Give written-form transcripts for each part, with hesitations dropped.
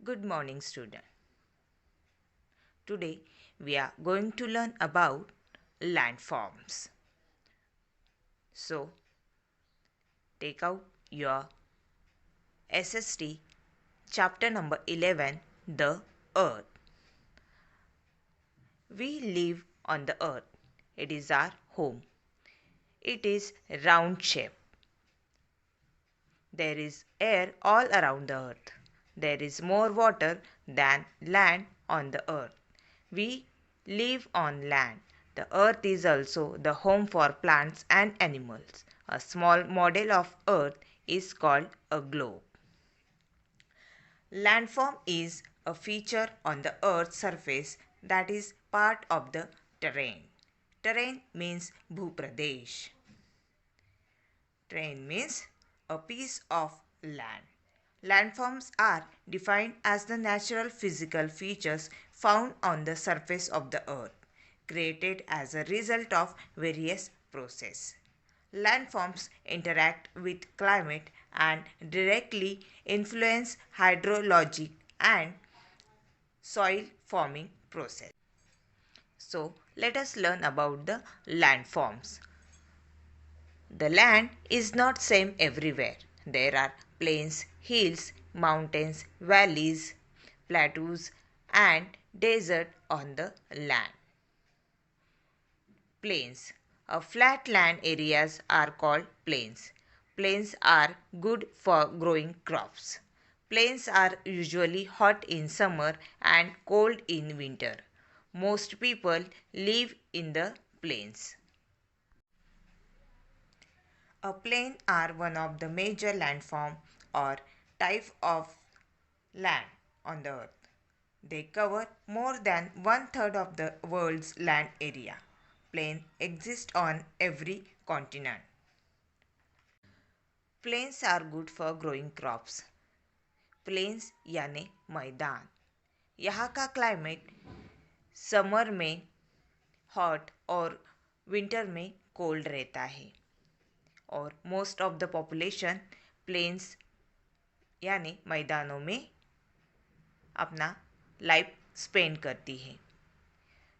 Good morning, student. Today we are going to learn about landforms. So, take out your SST chapter number 11, The Earth. We live on the earth. It is our home. It is round shape. There is air all around the earth. There is more water than land on the earth. We live on land. The earth is also the home for plants and animals. A small model of earth is called a globe. Landform is a feature on the earth's surface that is part of the terrain. Terrain means Bhupradesh. Terrain means a piece of land. Landforms are defined as the natural physical features found on the surface of the earth, created as a result of various processes. Landforms interact with climate and directly influence hydrologic and soil forming process. So, let us learn about the landforms. The land is not same everywhere. There are plains, hills, mountains, valleys, plateaus and desert on the land. Plains. Flat land areas are called plains. Plains are good for growing crops. Plains are usually hot in summer and cold in winter. Most people live in the plains. A plain are one of the major landform or type of land on the earth. They cover more than one-third of the world's land area. Plains exist on every continent. Plains are good for growing crops. Plains यानी मैदान. यहाँ का climate summer में hot और winter में cold रहता है और most of the population plains यानी मैदानों में अपना लाइफ स्पेंड करती है.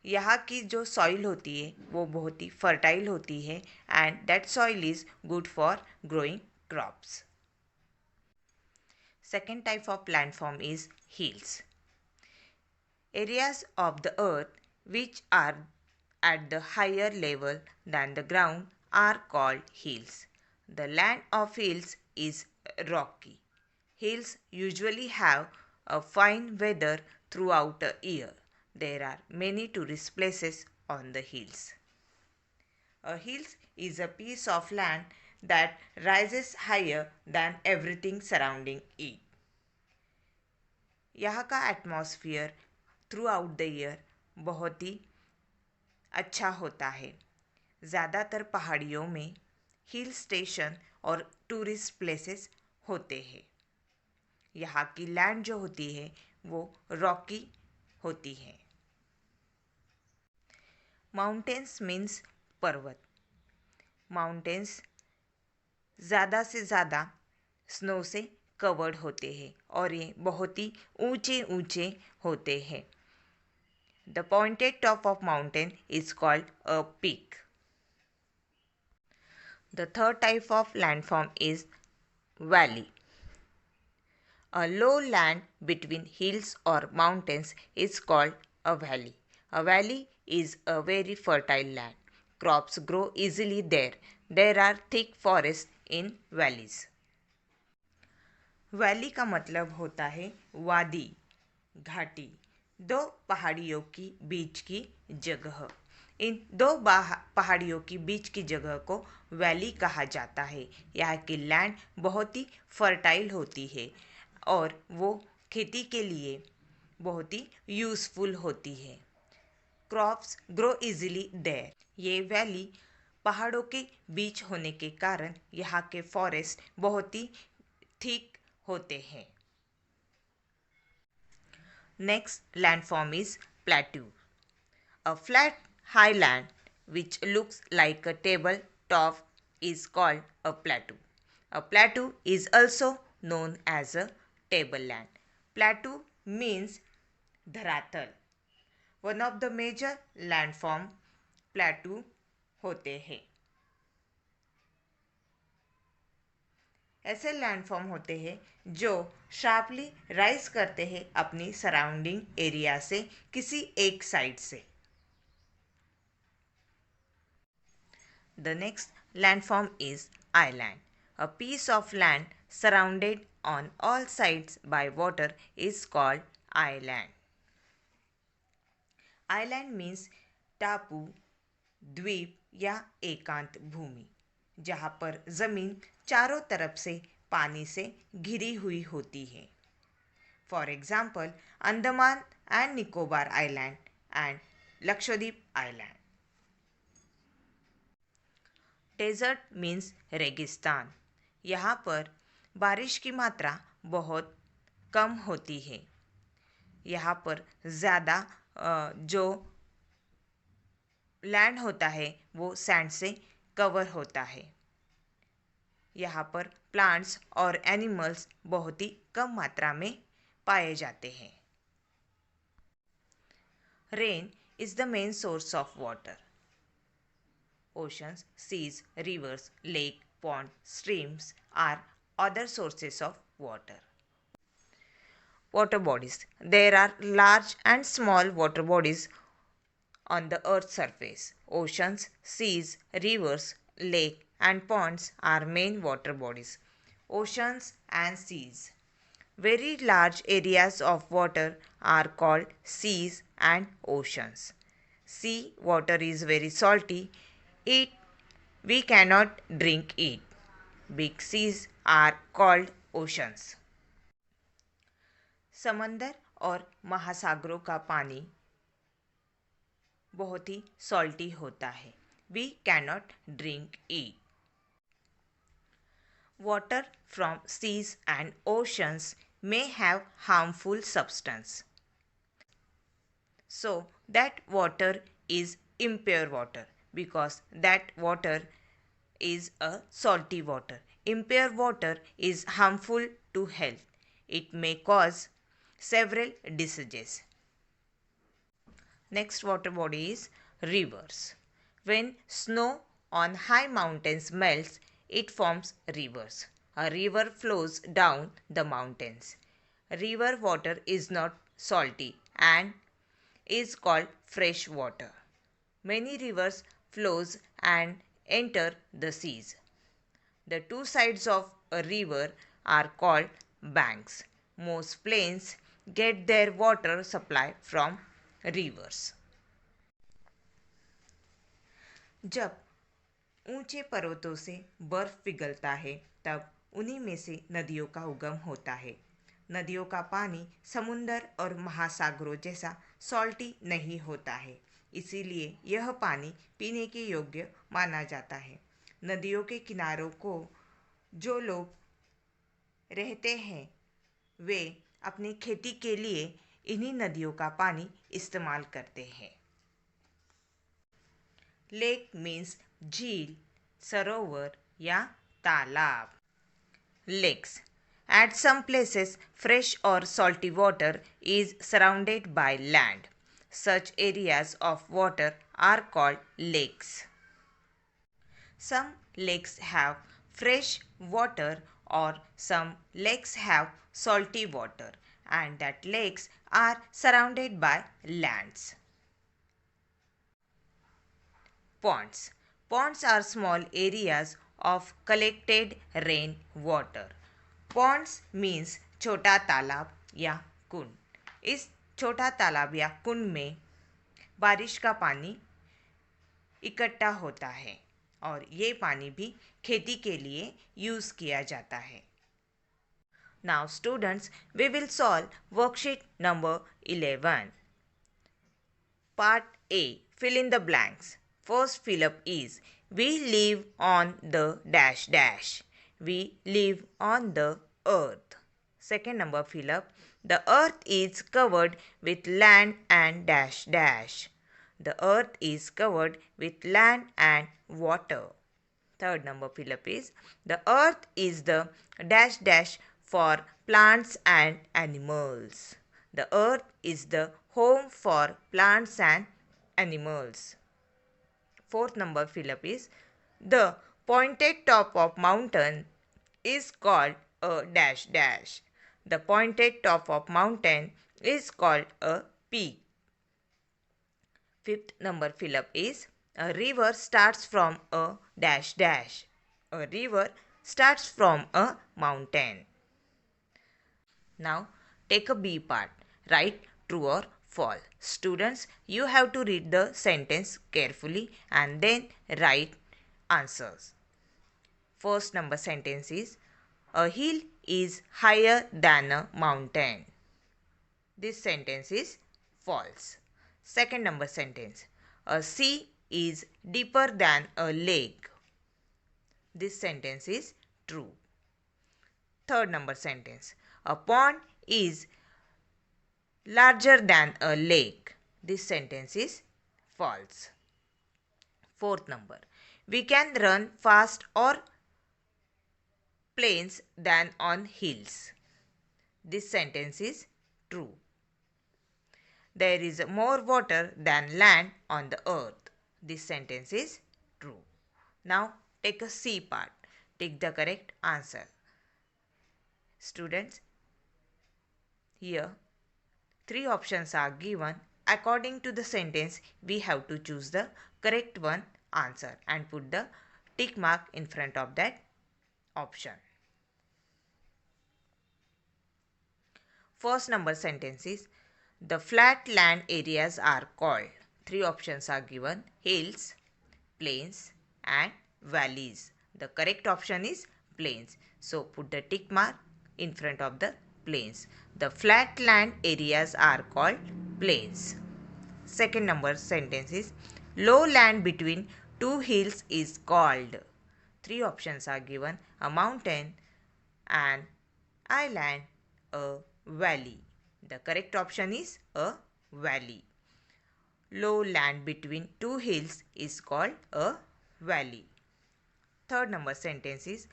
यहाँ की जो सॉइल होती है वो बहुत ही फर्टाइल होती है and that soil is good for growing crops. Second type of landform is hills. Areas of the earth which are at the higher level than the ground are called hills. The land of hills is rocky. Hills usually have a fine weather throughout the year. There are many tourist places on the hills. A hill is a piece of land that rises higher than everything surrounding it. यहाँ का atmosphere through out the year बहुत ही अच्छा होता है. ज़्यादातर पहाड़ियों में hill station और टूरिस्ट प्लेसेस होते हैं. यहाँ की लैंड जो होती है वो रॉकी होती है. माउंटेन्स मीन्स पर्वत. माउंटेन्स ज़्यादा से ज़्यादा स्नो से कवर्ड होते हैं और ये बहुत ही ऊंचे ऊंचे होते हैं. The pointed top of mountain is called a peak. The third type of landform is valley. A low land between hills or mountains is called a valley. A valley is a very fertile land. Crops grow easily there. There are thick forests in valleys. Valley का मतलब होता है वादी, घाटी, दो पहाड़ियों की बीच की जगह. इन दो पहाड़ियों की बीच की जगह को वैली कहा जाता है. यहाँ की लैंड बहुत ही फर्टाइल होती है और वो खेती के लिए बहुत ही यूज़फुल होती है. Crops grow easily there. ये वैली पहाड़ों के बीच होने के कारण यहाँ के फॉरेस्ट बहुत ही थिक होते हैं. Next landform is plateau. A flat highland which looks like a table top is called a plateau. A plateau is also known as a tableland. Plateau means धरातल. One of the major landform plateau होते हैं. ऐसे landform होते हैं जो sharply rise करते हैं अपनी सराउंडिंग एरिया से किसी एक साइड से. The next landform is island. A piece of land surrounded on all sides by water is called island. Island means टापू, द्वीप या एकांत भूमि जहाँ पर ज़मीन चारों तरफ से पानी से घिरी हुई होती है. For example Andaman and Nicobar island and Lakshadweep island. Desert means रेगिस्तान. यहाँ पर बारिश की मात्रा बहुत कम होती है. यहाँ पर ज़्यादा जो लैंड होता है वो सैंड से कवर होता है. यहाँ पर प्लांट्स और एनिमल्स बहुत ही कम मात्रा में पाए जाते हैं. Rain is the main source of water. Oceans, seas, rivers, lake, pond, streams are other sources of water. Water bodies. There are large and small water bodies on the earth's surface. Oceans, seas, rivers, lake and ponds are main water bodies. Oceans and seas. Very large areas of water are called seas and oceans. Sea water is very salty. We cannot drink it. Big seas are called oceans. समंदर और महासागरों का पानी बहुत ही salty होता है. We cannot drink it. Water from seas and oceans may have harmful substance. So that water is impure water because that water is a salty water. Impure water is harmful to health. It may cause several diseases. Next water body is rivers. When snow on high mountains melts, it forms rivers. A river flows down the mountains. River water is not salty and is called fresh water. Many rivers flows and enter the seas. The two sides of a river are called banks. Most plains get their water supply from rivers. जब ऊंचे पर्वतों से बर्फ पिघलता है तब उन्हीं में से नदियों का उगम होता है. नदियों का पानी समुंदर और महासागरों जैसा सॉल्टी नहीं होता है, इसीलिए यह पानी पीने के योग्य माना जाता है. नदियों के किनारों को जो लोग रहते हैं वे अपनी खेती के लिए इन्हीं नदियों का पानी इस्तेमाल करते हैं. लेक मीन्स झील, सरोवर या तालाब. Lakes. At some places, fresh or salty water is surrounded by land. Such areas of water are called lakes. Some lakes have fresh water or some lakes have salty water, and that lakes are surrounded by lands. Ponds. Ponds are small areas of collected rain water. Ponds means छोटा तालाब या कुंड. इस छोटा तालाब या कुंड में बारिश का पानी इकट्ठा होता है और ये पानी भी खेती के लिए यूज़ किया जाता है. Now students, we will solve worksheet number 11. Part A. Fill in the blanks. First fill up is we live on the dash dash. We live on the earth. Second number fill up. The earth is covered with land and dash dash. The earth is covered with land and water. Third number fill up is the earth is the dash dash for plants and animals. The earth is the home for plants and animals. Fourth number fill up is the pointed top of mountain is called a dash dash. The pointed top of mountain is called a peak. Fifth number fill up is a river starts from a dash dash. A river starts from a mountain. Now take a B part. Write true or false. Students, you have to read the sentence carefully and then write answers. First number sentence is a hill is higher than a mountain. This sentence is false. Second number sentence, a sea is deeper than a lake. This sentence is true. Third number sentence, a pond is larger than a lake. This sentence is false. Fourth number, we can run fast or plains than on hills. This sentence is true. There is more water than land on the earth. This sentence is true. Now take a C part. Take the correct answer. Students, here three options are given. According to the sentence, we have to choose the correct one answer and put the tick mark in front of that option. First number sentence is the flat land areas are called. Three options are given: hills, plains and valleys. The correct option is plains. So put the tick mark in front of the plains. The flat land areas are called plains. Second number sentence is low land between two hills is called. Three options are given: a mountain, an island, a valley. The correct option is a valley. Low land between two hills is called a valley. Third number sentence is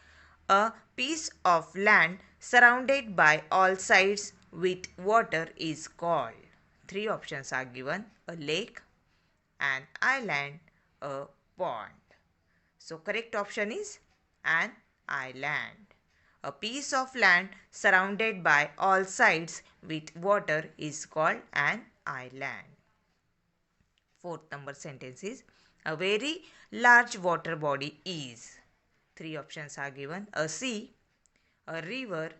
a piece of land surrounded by all sides with water is called. Three options are given: a lake, an island, a pond. So correct option is an island. A piece of land surrounded by all sides with water is called an island. Fourth number sentence is a very large water body is. Three options are given: a sea, a river,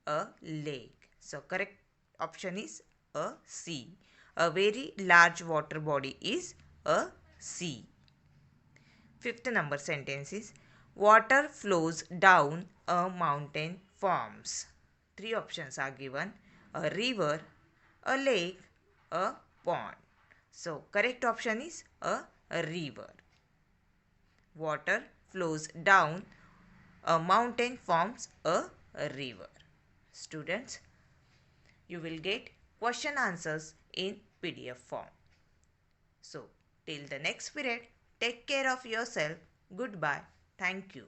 a lake. So correct option is a sea. A very large water body is a sea. Fifth number sentence is water flows down a mountain forms. Three options are given: a river, a lake, a pond. So correct option is a river. Water flows down a mountain forms a river. Students, you will get question answers in PDF form. So till the next period, take care of yourself. Goodbye. Thank you.